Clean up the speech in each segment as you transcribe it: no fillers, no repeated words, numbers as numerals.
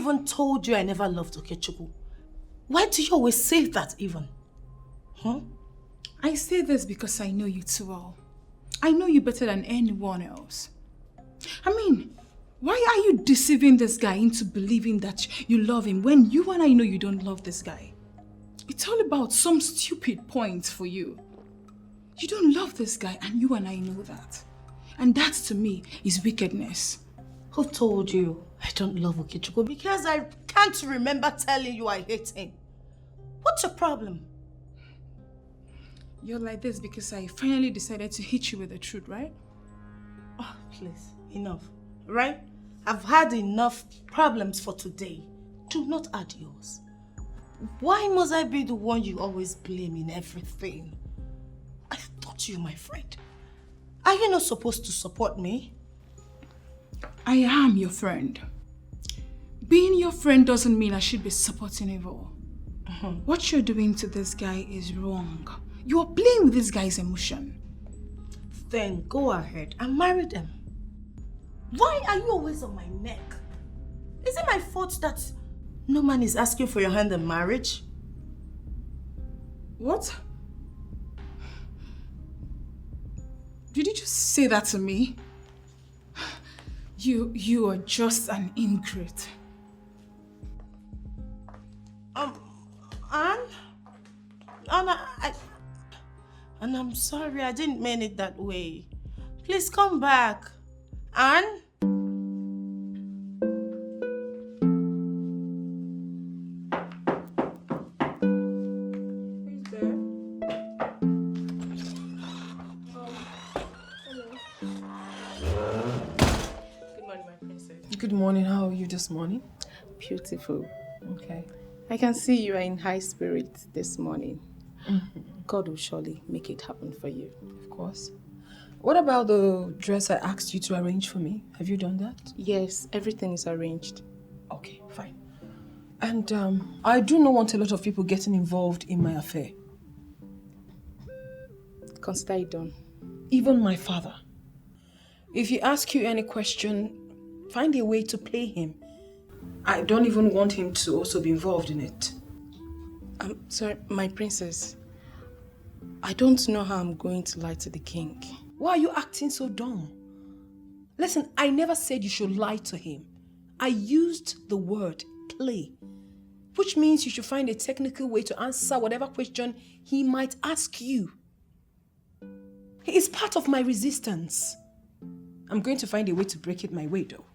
even told you I never loved Okechukwu? Why do you always say that even? Huh? I say this because I know you too well. I know you better than anyone else. I mean, why are you deceiving this guy into believing that you love him when you and I know you don't love this guy? It's all about some stupid points for you. You don't love this guy and you and I know that. And that to me is wickedness. Who told you I don't love Okechukwu? Because I can't remember telling you I hate him. What's your problem? You're like this because I finally decided to hit you with the truth, right? Oh, please, enough, right? I've had enough problems for today. Do not add yours. Why must I be the one you always blame in everything? I thought you, my friend. Are you not supposed to support me? I am your friend. Being your friend doesn't mean I should be supporting evil. What you're doing to this guy is wrong. You are playing with this guy's emotion. Then go ahead and marry them. Why are you always on my neck? Is it my fault that no man is asking for your hand in marriage? What? Did you just say that to me? You are just an ingrate. Anne, I'm sorry, I didn't mean it that way. Please come back. Anne? Who's there? Hello. Good morning, my princess. Good morning. How are you this morning? Beautiful. Okay. I can see you are in high spirits this morning. God will surely make it happen for you. Of course. What about the dress I asked you to arrange for me? Have you done that? Yes, everything is arranged. Okay, fine. And I do not want a lot of people getting involved in my affair. Consider it done. Even my father. If he asks you any question, find a way to play him. I don't even want him to also be involved in it. I'm sorry, my princess. I don't know how I'm going to lie to the king. Why are you acting so dumb? Listen, I never said you should lie to him. I used the word play, which means you should find a technical way to answer whatever question he might ask you. He is part of my resistance. I'm going to find a way to break it my way though.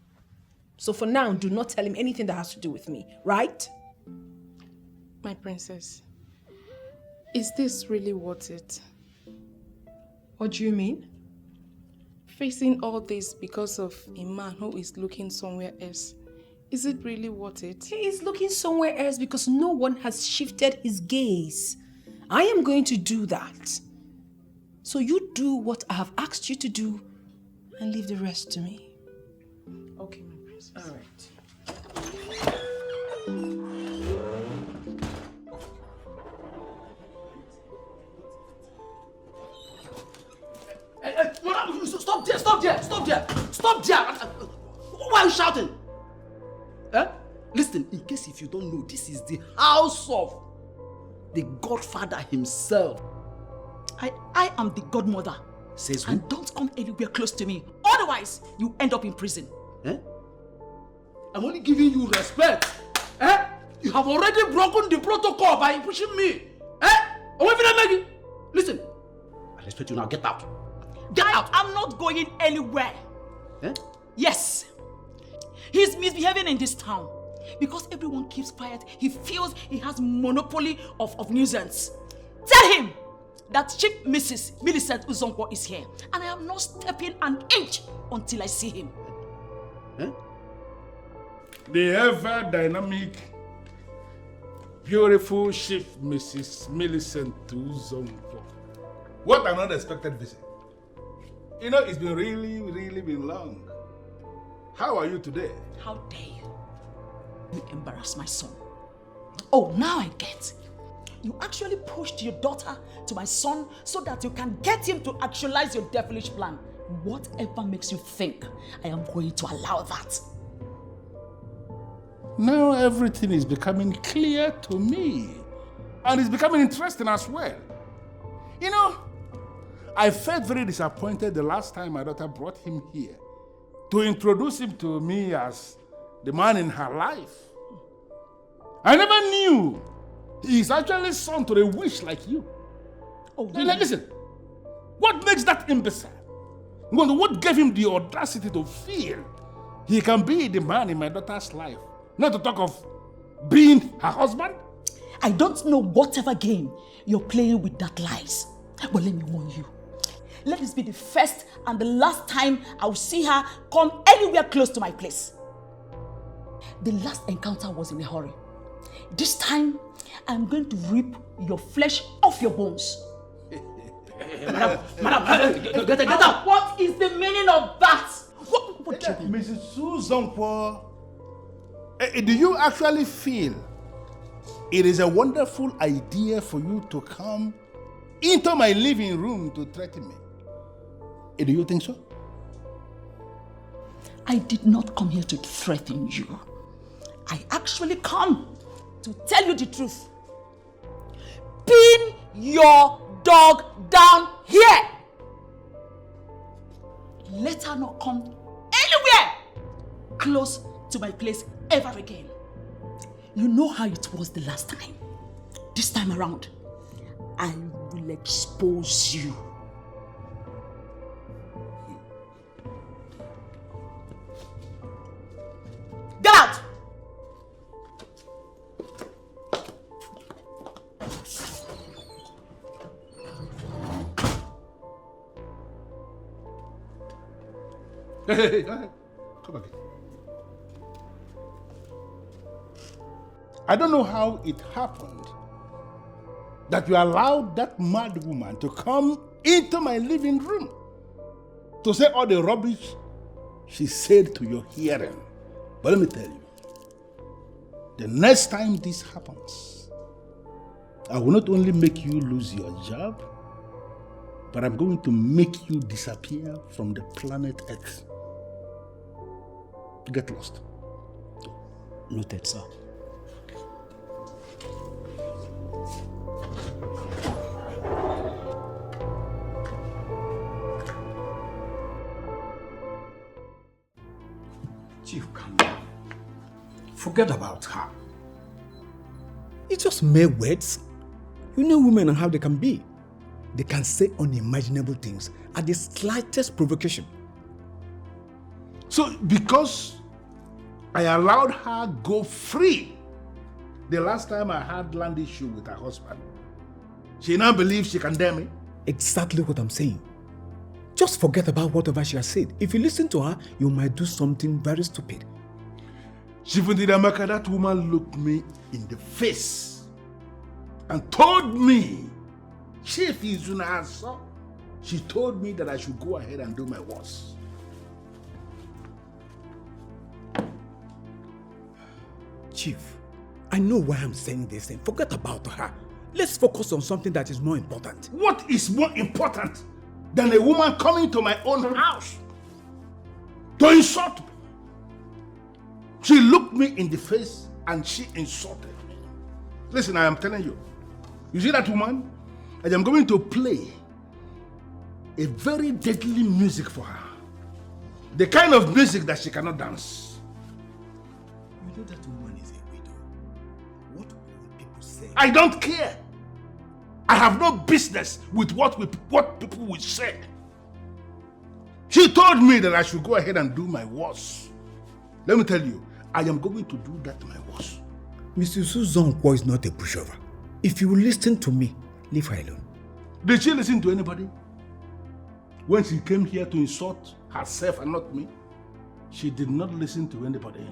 So for now, do not tell him anything that has to do with me, right? My princess, is this really worth it? What do you mean? Facing all this because of a man who is looking somewhere else. Is it really worth it? He is looking somewhere else because no one has shifted his gaze. I am going to do that. So you do what I have asked you to do and leave the rest to me. Okay, my princess. All right. Stop there! Stop there! Stop there! Stop there! Why are you shouting? Listen, in case if you don't know, this is the house of the Godfather himself. I am the godmother. Says who? And don't come anywhere close to me. Otherwise, you end up in prison. I'm only giving you respect. You have already broken the protocol by pushing me. Listen, I respect you now. Get out. Get out. I'm not going anywhere. Yes. He's misbehaving in this town. Because everyone keeps quiet, he feels he has monopoly of nuisance. Tell him that Chief Mrs. Millicent Uzonkwo is here. And I am not stepping an inch until I see him. The ever-dynamic, beautiful Chief Mrs. Millicent Uzonkwo. What an unexpected visit. You know, it's been really been long. How are you today? How dare you? You embarrass my son. Oh, now I get. You actually pushed your daughter to my son so that you can get him to actualize your devilish plan. Whatever makes you think I am going to allow that. Now everything is becoming clear to me. And it's becoming interesting as well. You know, I felt very disappointed the last time my daughter brought him here to introduce him to me as the man in her life. I never knew he's actually son to a witch like you. Oh, really? Listen, what makes that imbecile? What gave him the audacity to feel he can be the man in my daughter's life? Not to talk of being her husband? I don't know whatever game you're playing with that lies. But let me warn you. Let this be the first and the last time I will see her come anywhere close to my place. The last encounter was in a hurry. This time, I'm going to rip your flesh off your bones. Madam, get out! What is the meaning of that? What do you mean? Mrs. Susan, do you actually feel it is a wonderful idea for you to come into my living room to threaten me? Do you think so? I did not come here to threaten you. I actually come to tell you the truth. Pin your dog down here. Let her not come anywhere close to my place ever again. You know how it was the last time. This time around, I will expose you. Get out! Hey, come again. I don't know how it happened that you allowed that mad woman to come into my living room to say all the rubbish she said to your hearing. But let me tell you, the next time this happens, I will not only make you lose your job, but I'm going to make you disappear from the planet Earth. Get lost. Noted, sir. Chief, calm down. Forget about her. It's just mere words. You know women and how they can be. They can say unimaginable things at the slightest provocation. So, because I allowed her go free the last time I had land issue with her husband, she now believes she can dare me? Exactly what I'm saying. Just forget about whatever she has said. If you listen to her, you might do something very stupid. Shifundidamaka, that woman looked me in the face and told me, Chief Izunasa, she told me that I should go ahead and do my worst. Chief, I know why I'm saying this and forget about her. Let's focus on something that is more important. What is more important than a woman coming to my own house to insult me? She looked me in the face and she insulted me. Listen, I am telling you. You see that woman? I am going to play a very deadly music for her. The kind of music that she cannot dance. You know that woman is a widow. What will people say? I don't care. I have no business with what people will say. She told me that I should go ahead and do my worst. Let me tell you, I am going to do that my worst. Mr. Suzankwo is not a pushover. If you will listen to me, leave her alone. Did she listen to anybody? When she came here to insult herself and not me, she did not listen to anybody.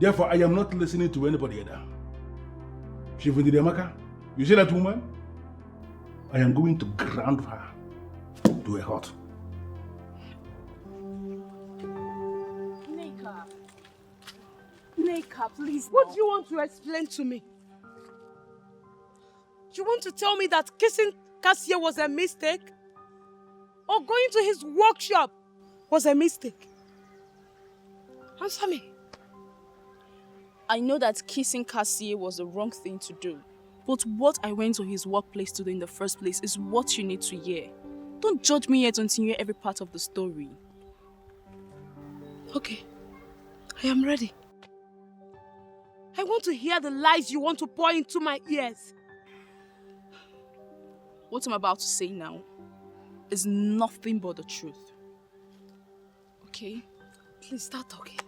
Therefore, I am not listening to anybody either. Shivundidamaka, you see that woman? I am going to ground her to a halt. Nneka, please. What do you want to explain to me? You want to tell me that kissing Cassia was a mistake? Or going to his workshop was a mistake? Answer me. I know that kissing Cassie was the wrong thing to do. But what I went to his workplace to do in the first place is what you need to hear. Don't judge me yet until you hear every part of the story. Okay, I am ready. I want to hear the lies you want to pour into my ears. What I'm about to say now is nothing but the truth. Okay? Please start talking.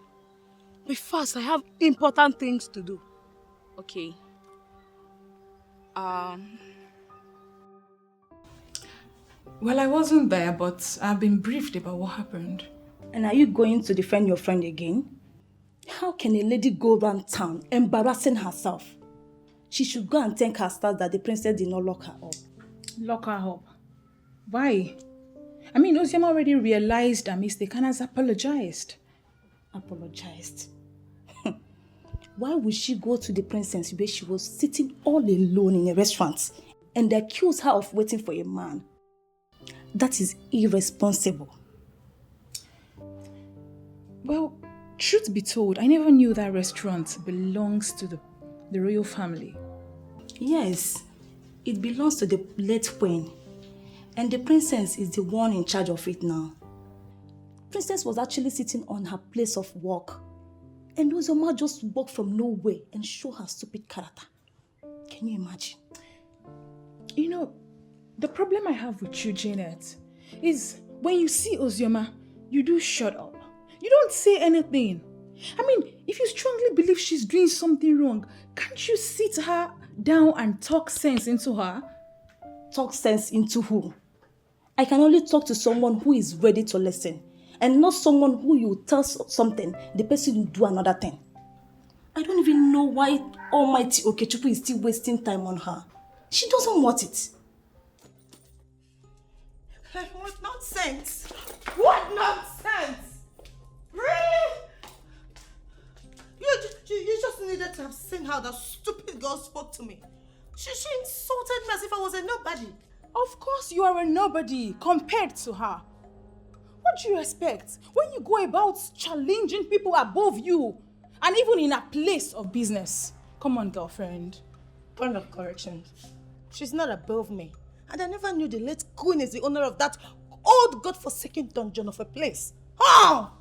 But first, I have important things to do. Okay. Well, I wasn't there, but I've been briefed about what happened. And are you going to defend your friend again? How can a lady go around town embarrassing herself? She should go and thank her stars that the princess did not lock her up. Lock her up? Why? I mean, Ozioma already realized her mistake and has apologized. Apologized? Why would she go to the princess where she was sitting all alone in a restaurant and accuse her of waiting for a man? That is irresponsible. Well, truth be told, I never knew that restaurant belongs to the royal family. Yes, it belongs to the late queen. And the princess is the one in charge of it now. Princess was actually sitting on her place of work. And Ozioma just walked from nowhere and showed her stupid character. Can you imagine? You know, the problem I have with you, Janet, is when you see Ozioma, you do shut up. You don't say anything. I mean, if you strongly believe she's doing something wrong, can't you sit her down and talk sense into her? Talk sense into who? I can only talk to someone who is ready to listen. And not someone who you tell something, the person will do another thing. I don't even know why Almighty Okechukwu is still wasting time on her. She doesn't want it. What nonsense! What nonsense! Really? You just needed to have seen how that stupid girl spoke to me. She insulted me as if I was a nobody. Of course you are a nobody compared to her. What do you expect when you go about challenging people above you and even in a place of business? Come on, girlfriend. Point of correction. She's not above me. And I never knew the late queen is the owner of that old godforsaken dungeon of a place. Oh!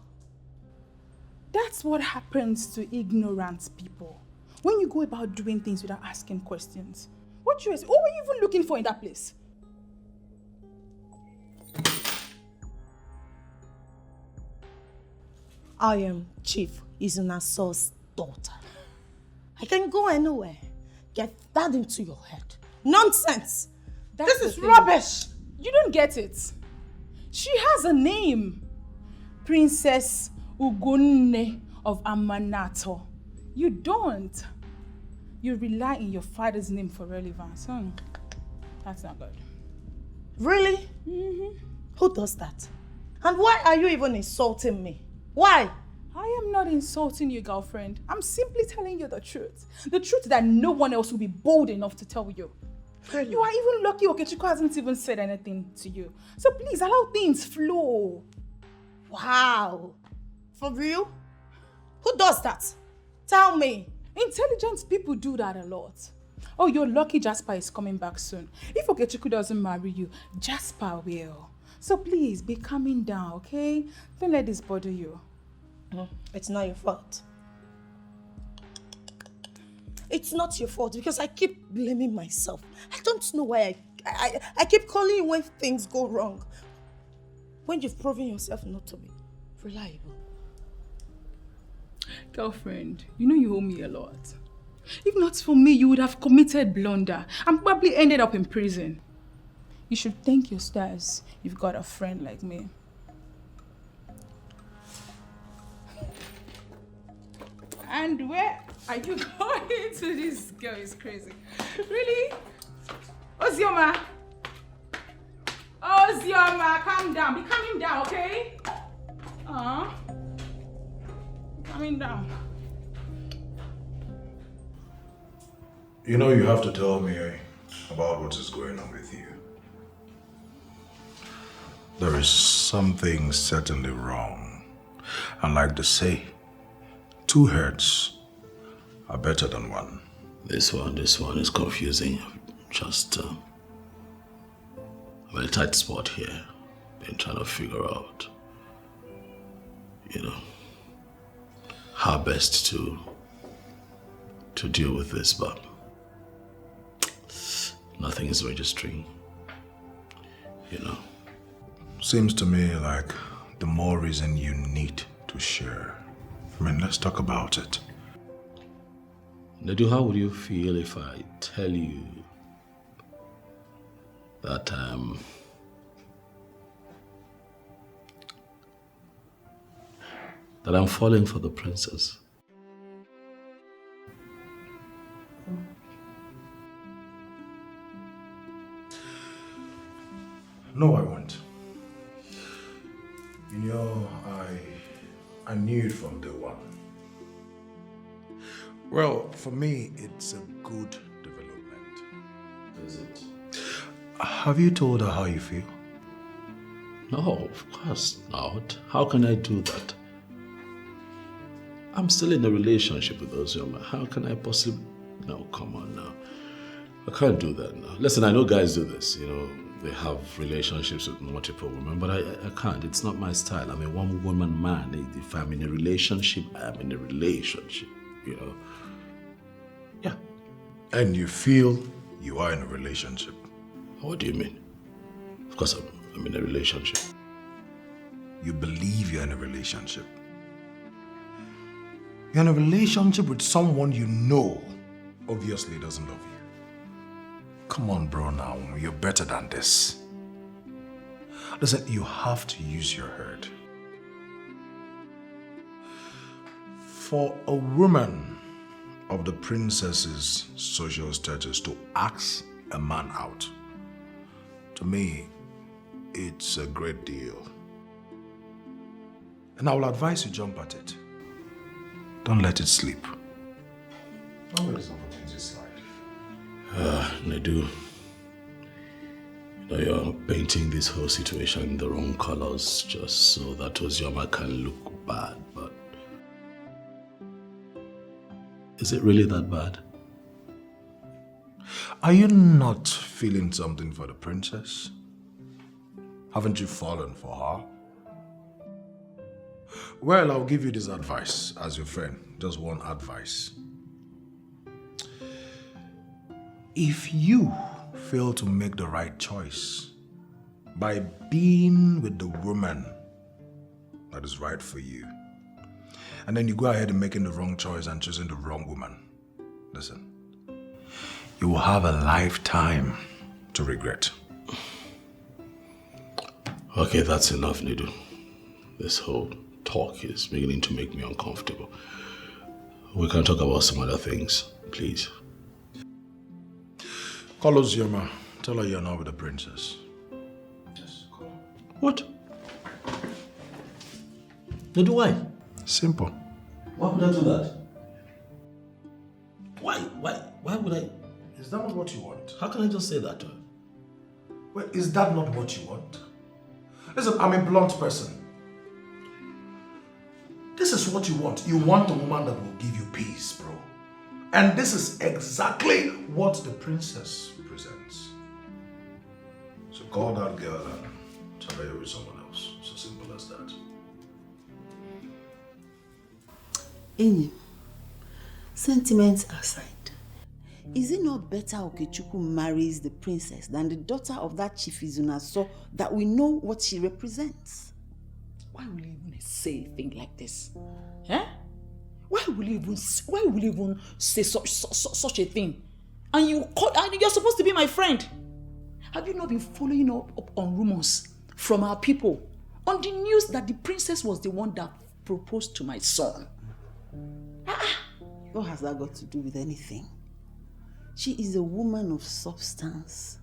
That's what happens to ignorant people. When you go about doing things without asking questions. What were you even looking for in that place? I am Chief Izunaso's daughter. I can go anywhere. Get that into your head. Nonsense! This is rubbish! You don't get it. She has a name. Princess Ugunne of Amanato. You don't. You rely on your father's name for relevance. That's not good. Really? Mm-hmm. Who does that? And why are you even insulting me? Why? I am not insulting you, girlfriend. I'm simply telling you the truth. The truth that no one else will be bold enough to tell you. Really? You are even lucky Okechukwu hasn't even said anything to you. So please allow things flow. Wow. For real? Who does that? Tell me. Intelligent people do that a lot. Oh, you're lucky Jasper is coming back soon. If Okechukwu doesn't marry you, Jasper will. So please, be calming down, okay? Don't let this bother you. It's not your fault. It's not your fault because I keep blaming myself. I don't know why I keep calling you when things go wrong. When you've proven yourself not to be reliable. Girlfriend, you know you owe me a lot. If not for me, you would have committed blunder and probably ended up in prison. You should thank your stars you've got a friend like me. And where are you going to? This girl is crazy. Really? Ozioma! Ozioma, calm down. Be calming down, okay? Calming down. You know you have to tell me about what is going on with you. There is something certainly wrong. And like they say, two heads are better than one. This one is confusing. Just, I'm in a tight spot here. Been trying to figure out, how best to deal with this, but nothing is registering, Seems to me like the more reason you need to share. I mean, let's talk about it. Nadu, how would you feel if I tell you that I'm falling for the princess? No, I won't. I knew it from day one. Well, for me, it's a good development. Is it? Have you told her how you feel? No, of course not. How can I do that? I'm still in a relationship with Ozioma. How can I possibly... No, come on now. I can't do that now. Listen, I know guys do this, they have relationships with multiple women, but I can't. It's not my style. I'm a one-woman man. If I'm in a relationship, I'm in a relationship, Yeah. And you feel you are in a relationship? What do you mean? Of course I'm in a relationship. You believe you're in a relationship? You're in a relationship with someone you know obviously doesn't love you. Come on, bro, now. You're better than this. Listen, you have to use your head. For a woman of the princess's social status to ask a man out, to me, it's a great deal. And I will advise you jump at it. Don't let it sleep. Don't let this opportunity slide. Nadu, you're painting this whole situation in the wrong colors just so that Ozioma can look bad, but is it really that bad? Are you not feeling something for the princess? Haven't you fallen for her? Well, I'll give you this advice as your friend. Just one advice. If you fail to make the right choice by being with the woman that is right for you, and then you go ahead and making the wrong choice and choosing the wrong woman, listen, you will have a lifetime to regret. Okay, that's enough, Nidu. This whole talk is beginning to make me uncomfortable. We can talk about some other things, please. Call Ozioma. Tell her you're not with the princess. Yes, call her. What? Nidu, why? Simple. Why would I do that? Why would I? Is that not what you want? How can I just say that to her? Well, is that not what you want? Listen, I'm a blunt person. This is what you want. You want a woman that will give you peace, bro. And this is exactly what the princess presents. So call that girl and tell her you're with someone else. So simple as that. Enyi, sentiments aside, is it not better Okechukwu marries the princess than the daughter of that Chief Izunaso that we know what she represents? Why will you even say a thing like this? Eh? Why will you even say such a thing? And you're supposed to be my friend. Have you not been following up on rumors from our people on the news that the princess was the one that proposed to my son? What has that got to do with anything? She is a woman of substance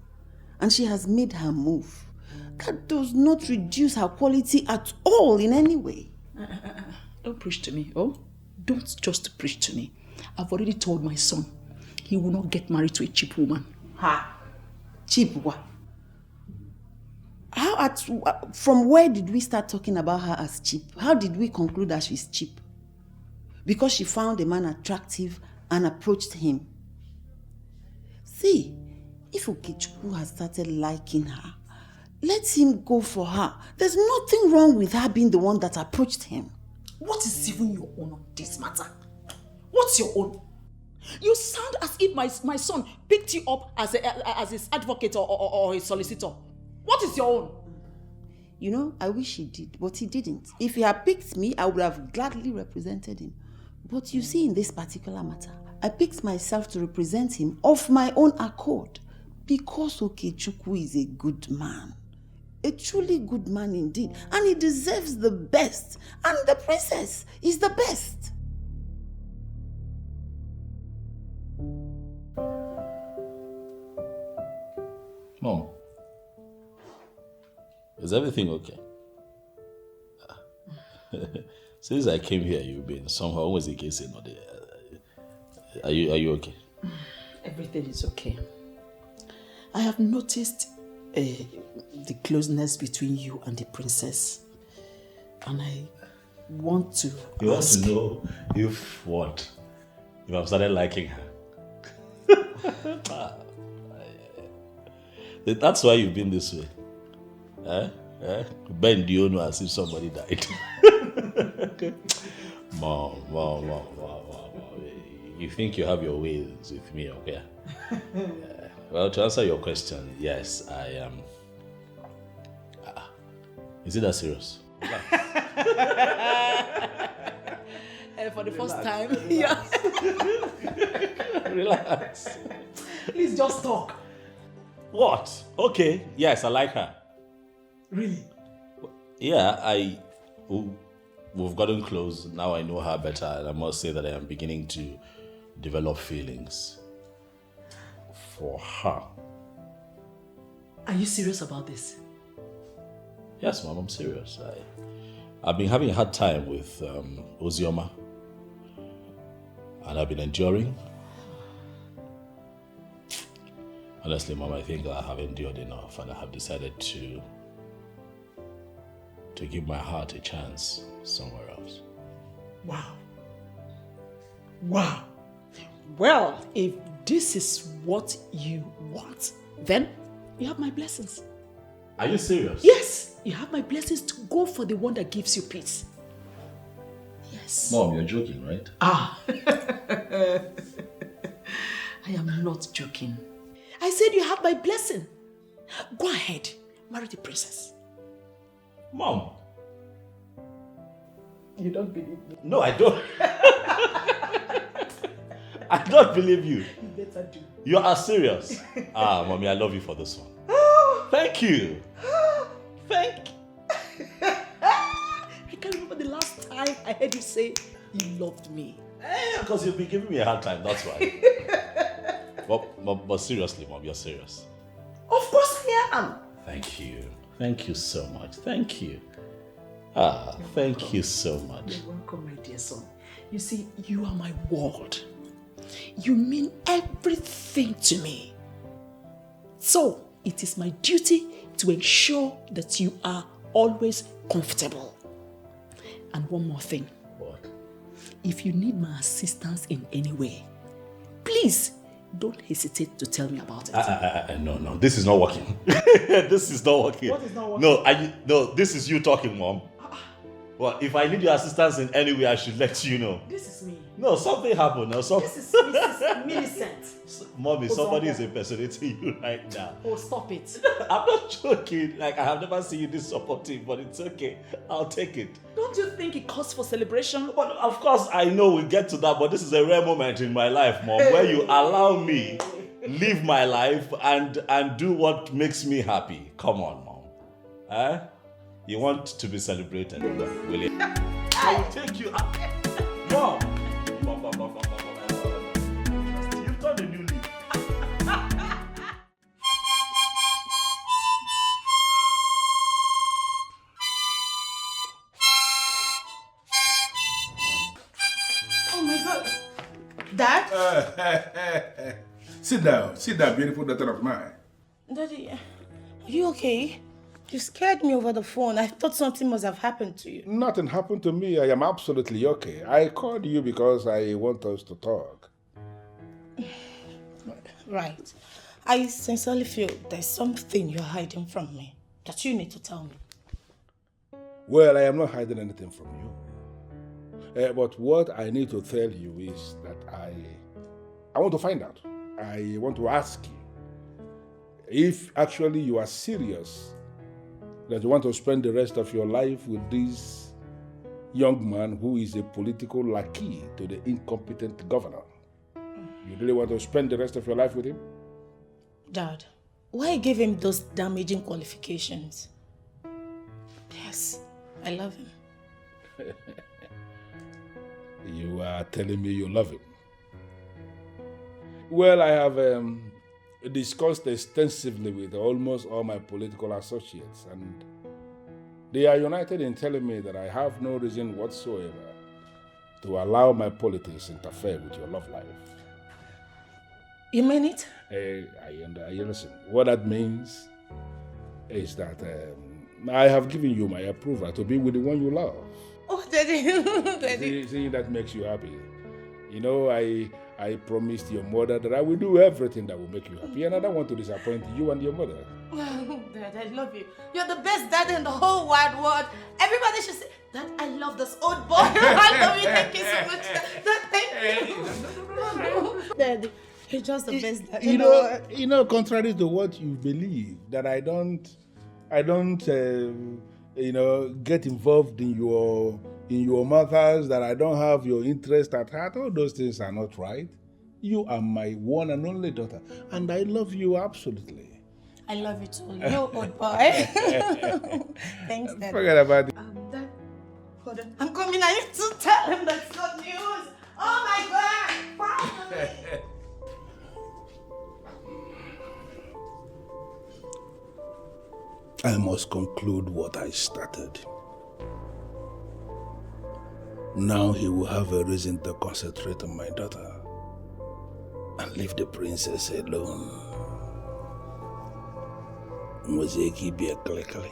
and she has made her move. That does not reduce her quality at all in any way. Don't preach to me, oh? Don't just preach to me. I've already told my son he will not get married to a cheap woman. Ha! Cheap what? From where did we start talking about her as cheap? How did we conclude that she's cheap? Because she found a man attractive and approached him. See, if Okechukwu has started liking her, let him go for her. There's nothing wrong with her being the one that approached him. What is even your own on this matter? What's your own? You sound as if my son picked you up as his advocate or his solicitor. What is your own? You know, I wish he did, but he didn't. If he had picked me, I would have gladly represented him. But you see, in this particular matter, I picked myself to represent him of my own accord because Okechukwu is a good man. A truly good man indeed. And he deserves the best. And the princess is the best. Mom, is everything okay? Since I came here, you've been somehow always the case in order. Are you okay? Everything is okay. I have noticed the closeness between you and the princess, and I want to You want to know if what? If I've started liking her? That's why you've been this way. Bend the owner as if somebody died. Mom. You think you have your ways with me, okay? Well, to answer your question, yes, I am. Is it that serious? For the first time, yeah. Relax. Please just talk. What? Okay, yes, I like her. Really? Yeah, we've gotten close. Now I know her better, and I must say that I am beginning to develop feelings for her. Are you serious about this? Yes, Mom, I'm serious. I've been having a hard time with Ozioma, and I've been enduring. Honestly, Mom, I think I have endured enough, and I have decided to give my heart a chance somewhere else. Wow. Well, if this is what you want, then you have my blessings. Are you serious? Yes, you have my blessings to go for the one that gives you peace. Yes. Mom, you're joking, right? I am not joking. I said you have my blessing. Go ahead, marry the princess. Mom. You don't believe me? No, I don't. I don't believe you. You better do. You are serious. Mommy, I love you for this one. Thank you. I can't remember the last time I heard you say you loved me. Because you've been giving me a hard time, that's why. but seriously, Mom, you're serious. Of course I am. Thank you. Thank you so much. Thank you. Thank you so much. You're welcome, my dear son. You see, you are my world. You mean everything to me. So, it is my duty to ensure that you are always comfortable. And one more thing. What? If you need my assistance in any way, please don't hesitate to tell me about it. No, this is not working. This is not working. What is not working? No, this is you talking, Mom. Well, if I need your assistance in any way, I should let you know. This is me. No, something happened. This is Mrs. Millicent. Mommy, somebody is impersonating you right now. Oh, stop it. I'm not joking. Like, I have never seen you this supportive, but it's okay. I'll take it. Don't you think it calls for celebration? But of course, I know we'll get to that, but this is a rare moment in my life, Mom, where you allow me live my life and do what makes me happy. Come on, Mom. You want to be celebrated, will you? I'll take you out. Mom! You've done a new leaf. Oh my God. Dad? Sit down, beautiful daughter of mine. Daddy, are you okay? You scared me over the phone. I thought something must have happened to you. Nothing happened to me. I am absolutely okay. I called you because I want us to talk. Right. I sincerely feel there's something you're hiding from me that you need to tell me. Well, I am not hiding anything from you. But what I need to tell you is that I want to find out. I want to ask you if actually you are serious that you want to spend the rest of your life with this young man who is a political lackey to the incompetent governor. You really want to spend the rest of your life with him? Dad, why give him those damaging qualifications? Yes, I love him. You are telling me you love him. Well, I have discussed extensively with almost all my political associates, and they are united in telling me that I have no reason whatsoever to allow my politics interfere with your love life. You mean it? I listen. What that means is that I have given you my approval to be with the one you love. Oh, Daddy. Daddy. See, that makes you happy. You know, I promised your mother that I will do everything that will make you happy, and I don't want to disappoint you and your mother. Dad, I love you. You're the best dad in the whole wide world. Everybody should say, Dad, I love this old boy. I love you. Thank you so much. Dad, thank you. Daddy, you're just the best dad in the world. You know, contrary to what you believe, that I don't get involved in your matters, that I don't have your interest at heart. All those things are not right. You are my one and only daughter, and I love you absolutely. I love you too, you old boy. Thanks, Dad. Forget about it. Dad, hold on. I'm coming. I need to tell him that's good news. Oh my God! Finally! I must conclude what I started. Now he will have a reason to concentrate on my daughter and leave the princess alone. Mozeki be a clickly.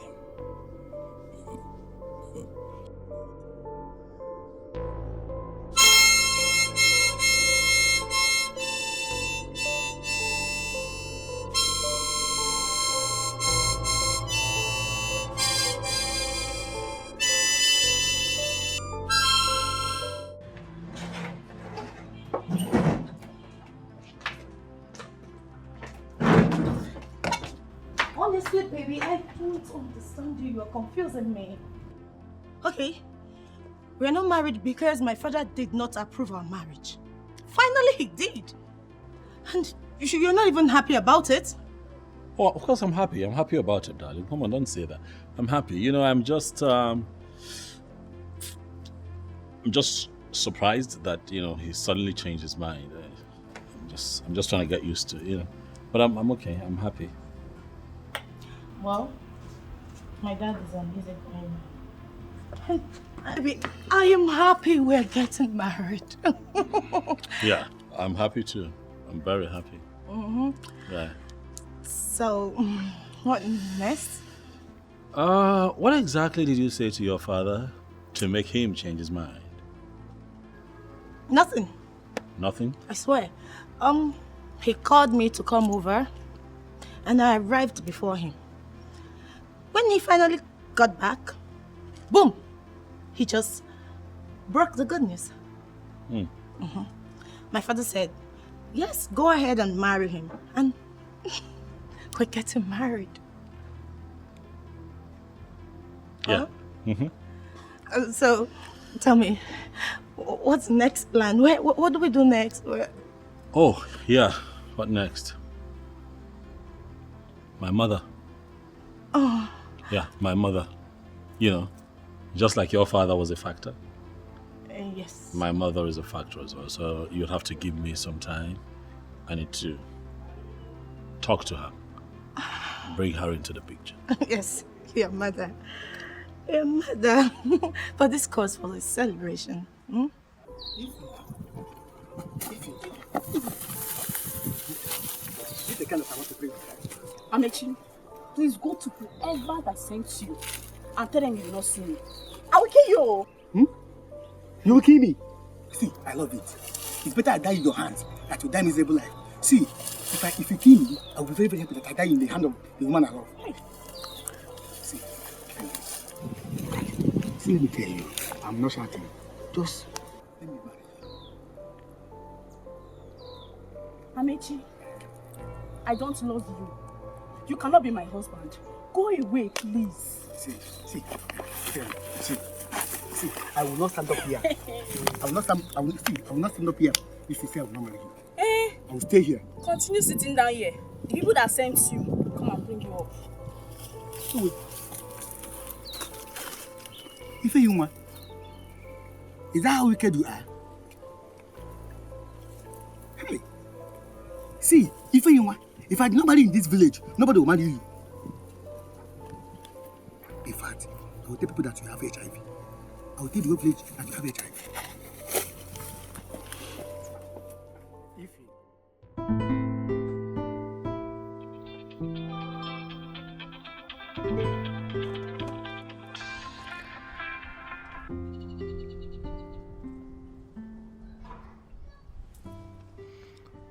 Honestly, baby, I don't understand you. You're confusing me. Okay, we're not married because my father did not approve our marriage. Finally, he did. And you're not even happy about it. Well, of course I'm happy. I'm happy about it, darling. Come on, don't say that. I'm happy. You know, I'm just surprised that, he suddenly changed his mind. I'm just trying to get used to it, But I'm okay. I'm happy. Well, my dad is an easy going. I am happy we're getting married. Yeah, I'm happy too. I'm very happy. Mm-hmm. Yeah. So, what next? What exactly did you say to your father to make him change his mind? Nothing. Nothing? I swear. He called me to come over, and I arrived before him. When he finally got back, boom, he just broke the good news. Mm-hmm. My father said, yes, go ahead and marry him. And we're getting married. Yeah. Huh? Mm-hmm. So, tell me, what's the next plan? What do we do next? Oh, yeah. What next? My mother. Oh. Yeah, my mother. Just like your father was a factor. Yes. My mother is a factor as well. So you'd have to give me some time. I need to talk to her. Bring her into the picture. Yes, your mother. Your mother. But this calls for a celebration. The kind of I want to play with her. Amechi, please go to whoever that sent you and tell them you will not see me. I will kill you. You will kill me? See, I love it. It's better I die in your hands than to die miserable life. See, If you kill me, I will be very, very happy that I die in the hand of the woman I love. See, let me tell you, I'm not shouting. Just let me marry you. Amechi, I don't love you. You cannot be my husband. Go away, please. See, I will not stand up here. I will not stand up here if you say I will not marry you. I will stay here. Continue sitting down here. The people that sent you come and bring you up. So wait. If you want, is that how wicked you are? Hey. See, if you want, if I did not marry in this village, nobody will marry you. In fact, I will tell people that you have HIV. I will tell the whole village that you have HIV.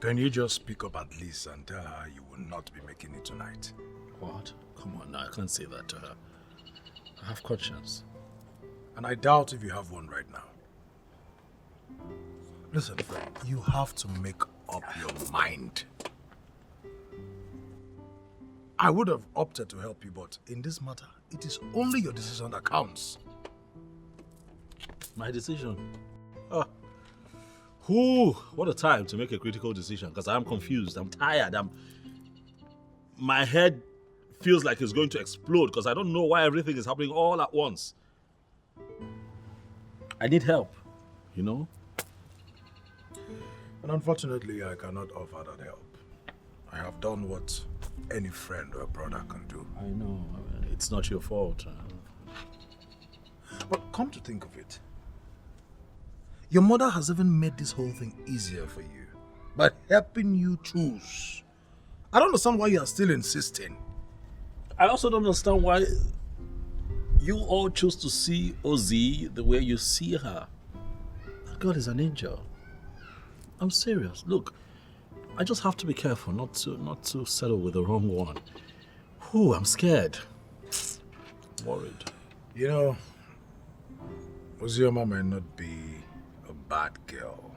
Can you just speak up at least and tell her you will not be making it tonight? What? Come on now, I can't say that to her. I have conscience. And I doubt if you have one right now. Listen, friend, you have to make up your mind. I would have opted to help you, but in this matter, it is only your decision that counts. My decision? Whew, what a time to make a critical decision, because I'm confused, I'm tired, my head feels like it's going to explode because I don't know why everything is happening all at once. I need help, you know? And unfortunately, I cannot offer that help. I have done what any friend or brother can do. I know, it's not your fault. But come to think of it, your mother has even made this whole thing easier for you by helping you choose. I don't understand why you are still insisting. I also don't understand why you all choose to see Ozzy the way you see her. That girl is an angel. I'm serious. Look, I just have to be careful not to settle with the wrong one. Whew, I'm scared. Worried. You know, Ozioma might not be a bad girl,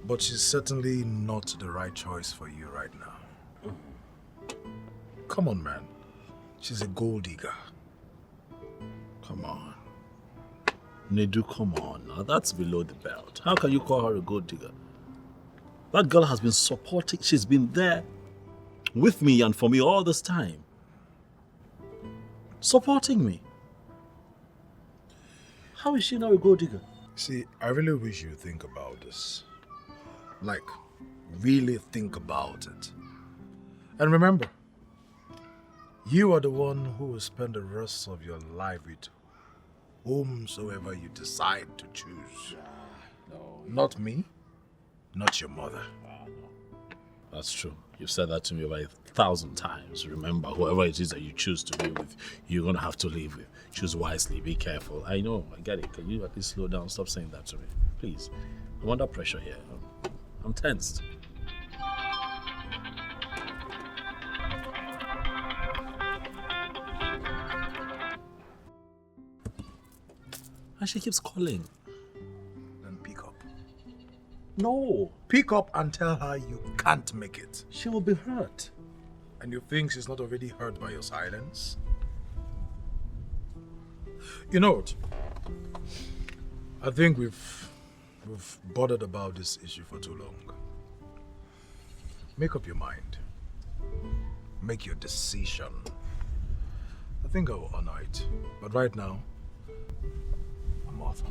but she's certainly not the right choice for you right now. Come on, man. She's a gold digger. Come on. Nedu, come on. Now that's below the belt. How can you call her a gold digger? That girl has been supporting, she's been there with me and for me all this time. Supporting me. How is she now a gold digger? See, I really wish you think about this. Like, really think about it. And remember, you are the one who will spend the rest of your life with whomsoever you decide to choose. No. Not me, not your mother. That's true. You've said that to me over 1,000 times. Remember, whoever it is that you choose to be with, you're going to have to live with. Choose wisely, be careful. I know, I get it. Can you at least slow down? Stop saying that to me. Please. I'm under pressure here. I'm tensed. And she keeps calling. Then pick up. No. Pick up and tell her you can't make it. She will be hurt. And you think she's not already hurt by your silence? You know what? I think we've bothered about this issue for too long. Make up your mind. Make your decision. I think I will honor it. But right now, I'm off.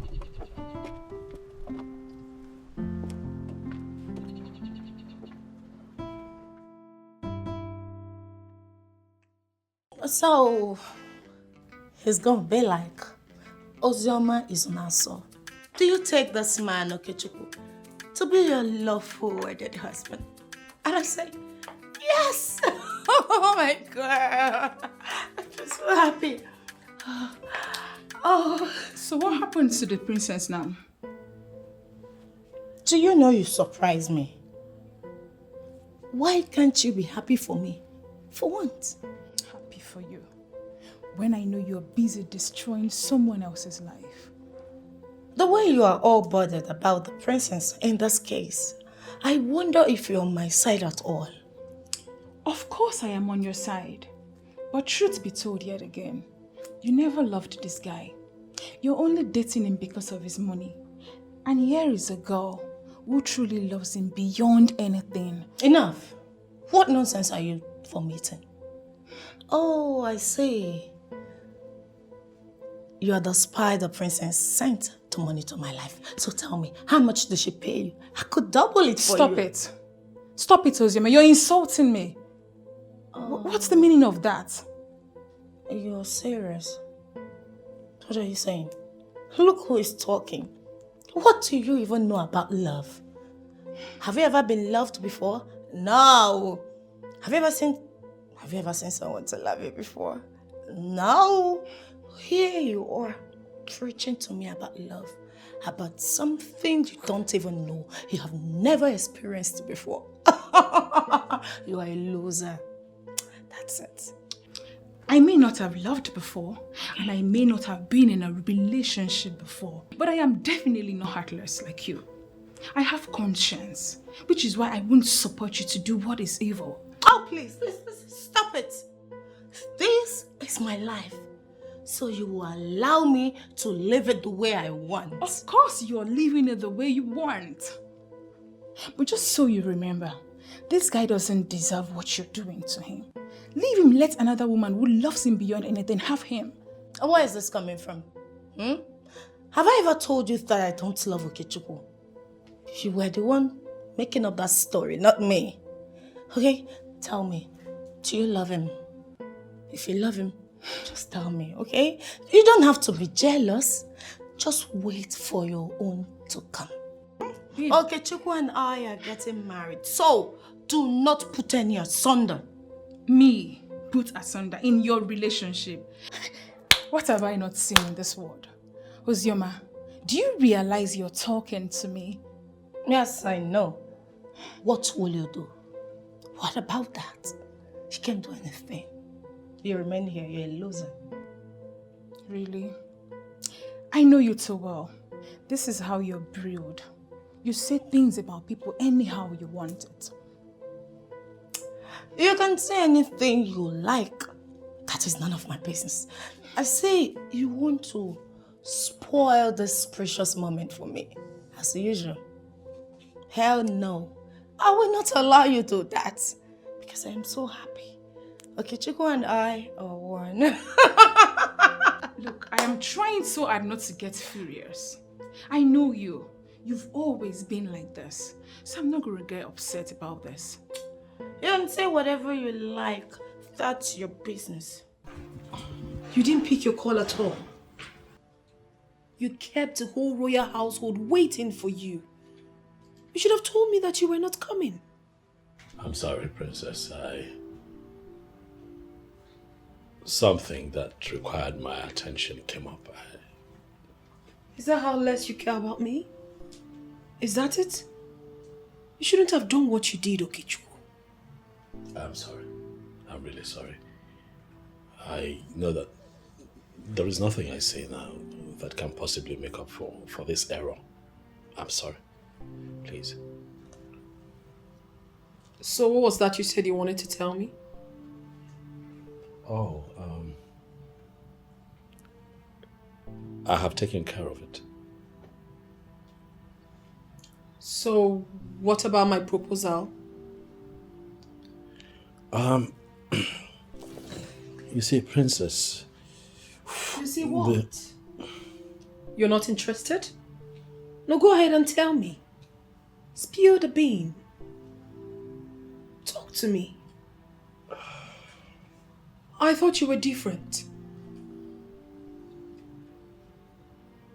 So, he's gonna be like, Ozioma is an asshole. Do you take this man, Okechukwu, to be your lawful wedded husband? And I say, yes! Oh my God! I'm so happy. Oh. So what happens to the princess now? Do you know you surprised me? Why can't you be happy for me? For once. Happy for you. When I know you're busy destroying someone else's life. The way you are all bothered about the princess in this case, I wonder if you're on my side at all. Of course I am on your side. But truth be told yet again, you never loved this guy. You're only dating him because of his money. And here is a girl who truly loves him beyond anything. Enough. What nonsense are you vomiting? Oh, I see. You are the spy the princess sent to monitor my life. So tell me, how much did she pay you? I could double it for you. Stop it. Stop it, Ozioma. You're insulting me. What's the meaning of that? You're serious? What are you saying? Look who is talking. What do you even know about love? Have you ever been loved before? No. Have you ever seen someone to love you before? No. Here you are, preaching to me about love, about something you don't even know, you have never experienced before. You are a loser. That's it. I may not have loved before, and I may not have been in a relationship before, but I am definitely not heartless like you. I have conscience, which is why I won't support you to do what is evil. Oh, please, stop it. This is my life. So you will allow me to live it the way I want. Of course you're living it the way you want. But just so you remember, this guy doesn't deserve what you're doing to him. Leave him, let another woman who loves him beyond anything have him. Where is this coming from? Have I ever told you that I don't love Okechukwu? You were the one making up that story, not me. Okay, tell me, do you love him? If you love him, just tell me, okay? You don't have to be jealous. Just wait for your own to come. Okechukwu and I are getting married, so do not put any asunder. Me put asunder in your relationship? What have I not seen in this world? Ozioma, do you realize you're talking to me? Yes, I know. What will you do? What about that? You can't do anything. You remain here, you're a loser. Really? I know you too well. This is how you're brewed. You say things about people anyhow you want it. You can say anything you like. That is none of my business. I say you want to spoil this precious moment for me, as usual. Hell no. I will not allow you to do that because I am so happy. Okechukwu and I are one. Look, I am trying so hard not to get furious. I know you. You've always been like this. So I'm not going to get upset about this. You can say whatever you like. That's your business. You didn't pick your call at all. You kept the whole royal household waiting for you. You should have told me that you were not coming. I'm sorry, Princess. Something that required my attention came up. Is that how less you care about me? Is that it? You shouldn't have done what you did, Okechukwu. I'm sorry. I'm really sorry. I know that there is nothing I say now that can possibly make up for this error. I'm sorry. Please. So what was that you said you wanted to tell me? Oh, I have taken care of it. So what about my proposal? You see, Princess... You see what? You're not interested? No, go ahead and tell me. Spill the bean. Talk to me. I thought you were different.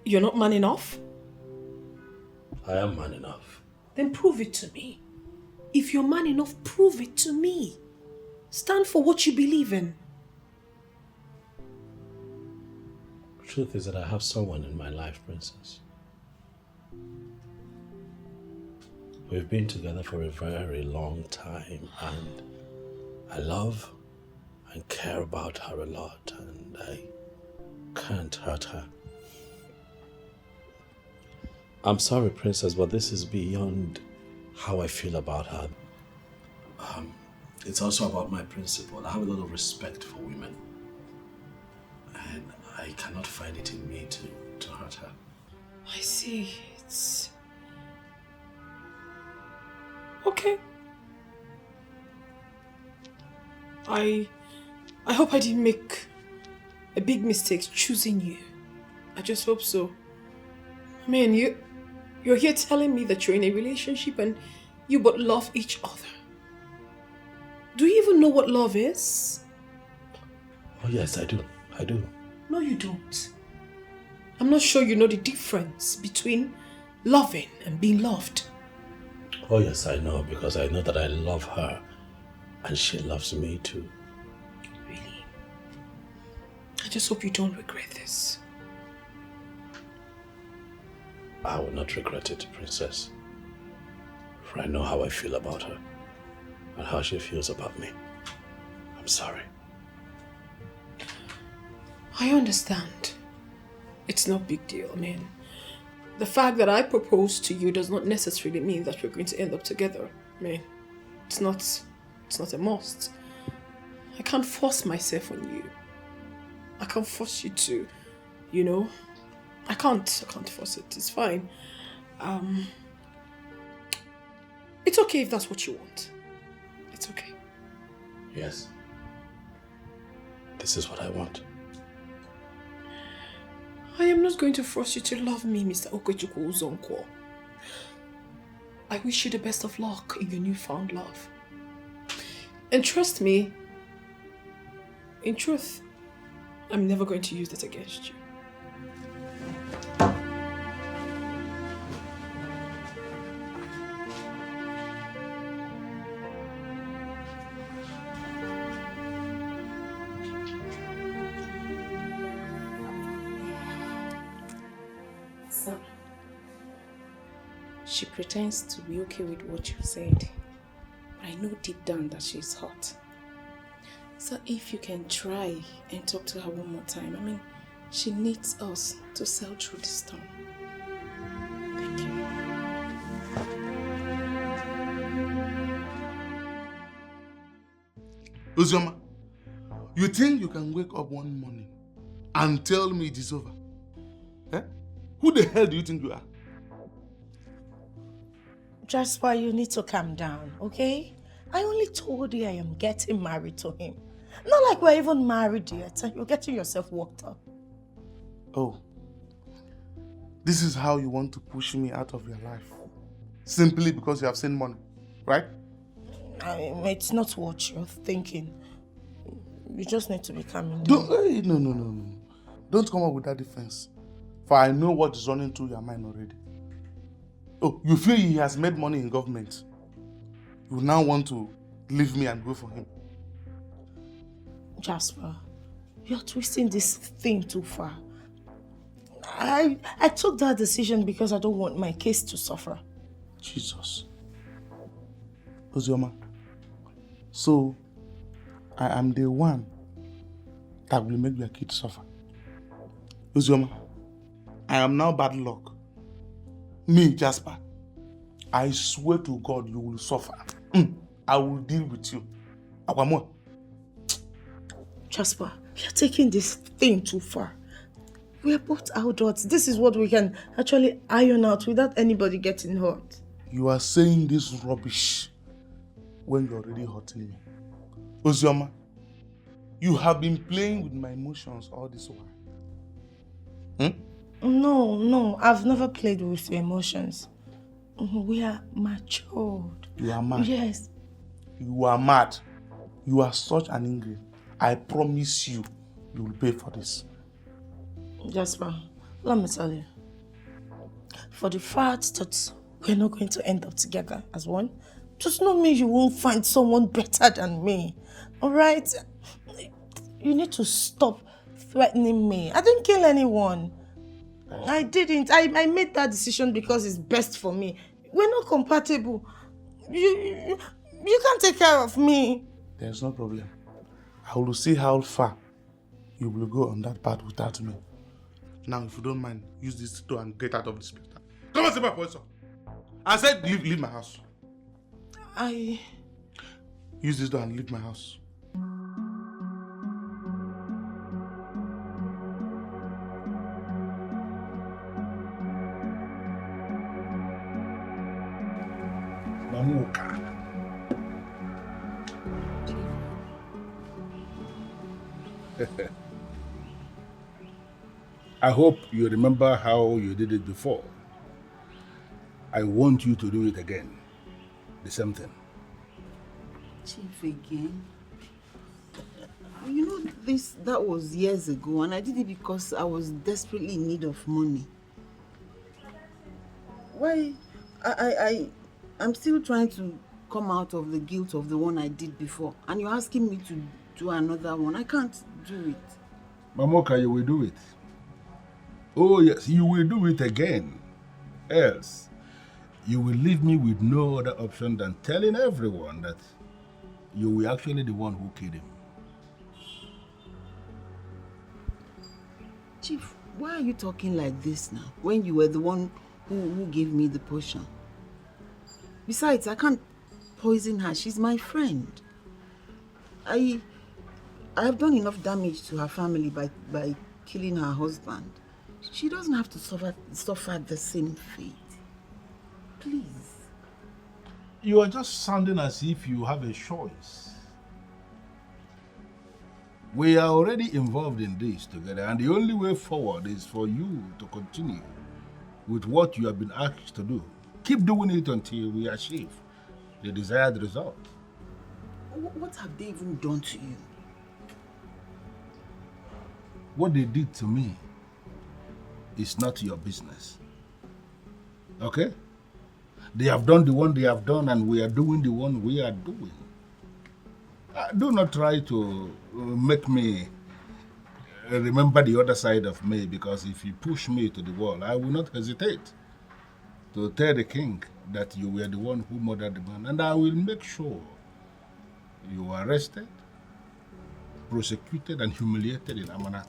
You're not man enough? I am man enough. Then prove it to me. If you're man enough, prove it to me. Stand for what you believe in. Truth is that I have someone in my life, Princess. We've been together for a very long time, and I love and care about her a lot, and I can't hurt her. I'm sorry, Princess, but this is beyond how I feel about her. It's also about my principle. I have a lot of respect for women, and I cannot find it in me to hurt her. I see. It's... okay. I hope I didn't make a big mistake choosing you. I just hope so. I mean, you're here telling me that you're in a relationship and you both love each other. Do you even know what love is? Oh yes, I do. I do. No, you don't. I'm not sure you know the difference between loving and being loved. Oh yes, I know, because I know that I love her and she loves me too. Really? I just hope you don't regret this. I will not regret it, Princess. For I know how I feel about her and how she feels about me. I'm sorry. I understand. It's no big deal. I mean, the fact that I proposed to you does not necessarily mean that we're going to end up together. I mean, it's not a must. I can't force myself on you. I can't force you to, you know. I can't force it. It's fine. It's okay if that's what you want. It's okay. Yes. This is what I want. I am not going to force you to love me, Mr. Okechukwu Uzonkwo. I wish you the best of luck in your newfound love. And trust me, in truth, I'm never going to use it against you. She pretends to be okay with what you said, but I know deep down that she's hot. So if you can try and talk to her one more time, I mean, she needs us to sail through this storm. Thank you. Uzoma, you think you can wake up one morning and tell me it is over? Eh? Who the hell do you think you are? Jasper, you need to calm down, okay? I only told you I am getting married to him. Not like we're even married yet, and you're getting yourself worked up. Oh, this is how you want to push me out of your life? Simply because you have seen money, right? It's not what you're thinking. You just need to be calm down. Hey, no. Don't come up with that defense. For I know what is running through your mind already. Oh, you feel he has made money in government. You now want to leave me and go for him. Jasper, you're twisting this thing too far. I took that decision because I don't want my case to suffer. Jesus. Ozioma, so I am the one that will make your kid suffer. Ozioma, I am now bad luck. Me, Jasper, I swear to God you will suffer. I will deal with you. Akwamo. Jasper, you're taking this thing too far. We're both adults. This is what we can actually iron out without anybody getting hurt. You are saying this rubbish when you're already hurting me. Ozioma, you have been playing with my emotions all this while. No, I've never played with your emotions. We are matured. You are mad? Yes. You are mad. You are such an ingrate. I promise you, you will pay for this. Jasper, let me tell you. For the fact that we're not going to end up together as one, does not mean you won't find someone better than me. Alright? You need to stop threatening me. I didn't kill anyone. I didn't. I made that decision because it's best for me. We're not compatible. You can't take care of me. There's no problem. I will see how far you will go on that path without me. Now, if you don't mind, use this door and get out of this place. Come and see my position. I said leave my house. Use this door and leave my house. Mamuka. I hope you remember how you did it before. I want you to do it again. The same thing. Chief, again? You know, that was years ago, and I did it because I was desperately in need of money. Why? I'm still trying to come out of the guilt of the one I did before, and you're asking me to do another one. I can't do it. Mamoka, you will do it. Oh yes, you will do it again. Else, you will leave me with no other option than telling everyone that you were actually the one who killed him. Chief, why are you talking like this now, when you were the one who gave me the potion? Besides, I can't poison her. She's my friend. I have done enough damage to her family by killing her husband. She doesn't have to suffer the same fate. Please. You are just sounding as if you have a choice. We are already involved in this together, and the only way forward is for you to continue with what you have been asked to do. Keep doing it until we achieve the desired result. What have they even done to you? What they did to me is not your business. Okay? They have done the one they have done, and we are doing the one we are doing. Do not try to make me remember the other side of me, because if you push me to the wall, I will not hesitate to tell the king that you were the one who murdered the man, and I will make sure you are arrested, prosecuted, and humiliated in Amanat.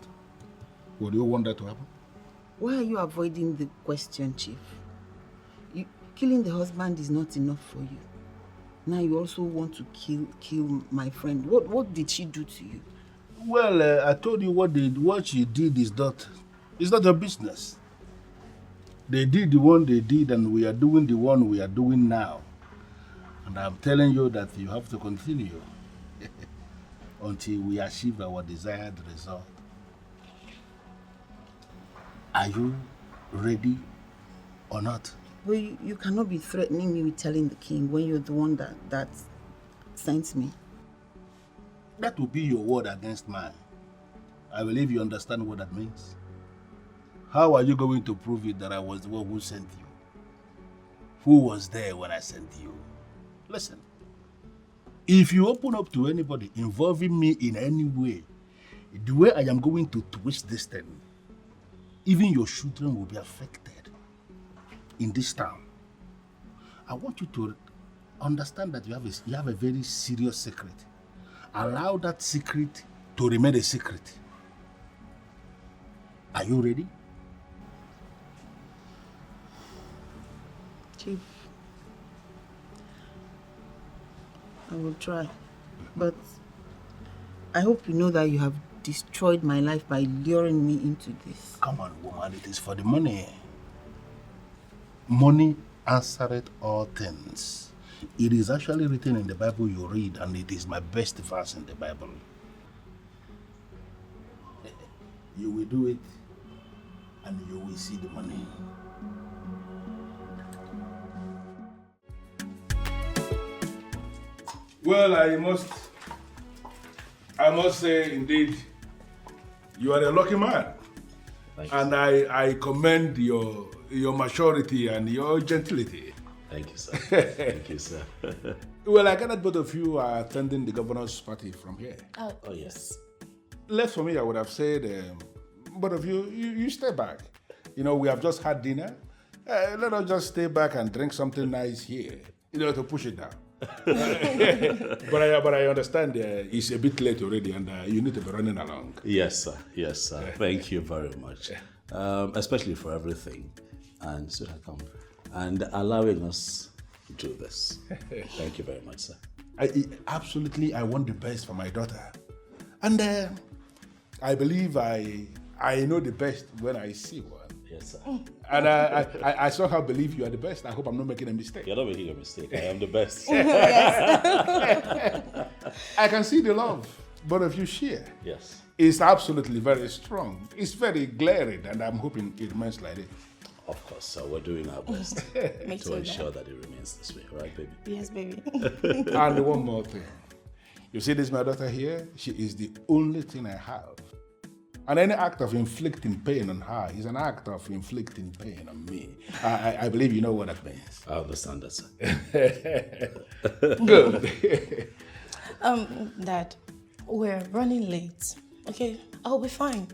Would you want that to happen? Why are you avoiding the question, Chief? Killing the husband is not enough for you. Now you also want to kill my friend. What did she do to you? Well, I told you what she did is not your business. They did the one they did, and we are doing the one we are doing now. And I'm telling you that you have to continue until we achieve our desired result. Are you ready or not? Well, you cannot be threatening me with telling the king when you're the one that sent me. That will be your word against mine. I believe you understand what that means. How are you going to prove it that I was the one who sent you? Who was there when I sent you? Listen, if you open up to anybody involving me in any way, the way I am going to twist this thing, even your children will be affected in this town. I want you to understand that you have a very serious secret. Allow that secret to remain a secret. Are you ready? Chief, I will try. But I hope you know that you have destroyed my life by luring me into this. Come on, woman, it is for the money. Money answereth all things. It is actually written in the Bible you read, and it is my best verse in the Bible. You will do it, and you will see the money. Well, I must say, indeed, you are a lucky man. And I commend your maturity and your gentility. Thank you, sir. Thank you, sir. Well, I gathered both of you are attending the governor's party from here. Oh, yes. Left for me, I would have said, both of you stay back. You know, we have just had dinner. Let us just stay back and drink something nice here, to push it down. but I understand it's a bit late already and you need to be running along. Yes, sir. Yes, sir. Thank you very much. Especially for everything. And so I come. And allowing us to do this. Thank you very much, sir. I want the best for my daughter. And I believe I know the best when I see one. Yes, sir. And I somehow believe you are the best. I hope I'm not making a mistake. You're not making a mistake. I am the best. I can see the love both of you share. Yes. It's absolutely very strong. It's very glaring, and I'm hoping it remains like it. Of course, sir. We're doing our best to ensure that it remains this way. Right, baby? Yes, baby. And one more thing. You see this, my daughter here? She is the only thing I have. And any act of inflicting pain on her is an act of inflicting pain on me. I believe you know what that means. I understand that, sir. Good. Dad, we're running late. Okay, I'll be fine.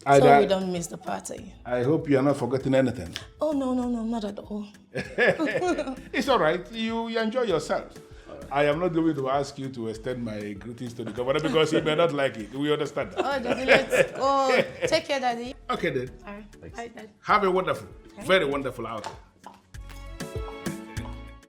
So we don't miss the party. I hope you are not forgetting anything. Oh, no, not at all. It's all right. You enjoy yourself. I am not going to ask you to extend my greetings to the governor because he may not like it. We understand that. Oh, Daddy, let's go. Take care, Daddy. Okay, then. All right. Bye, Daddy. Have a wonderful, very wonderful outing.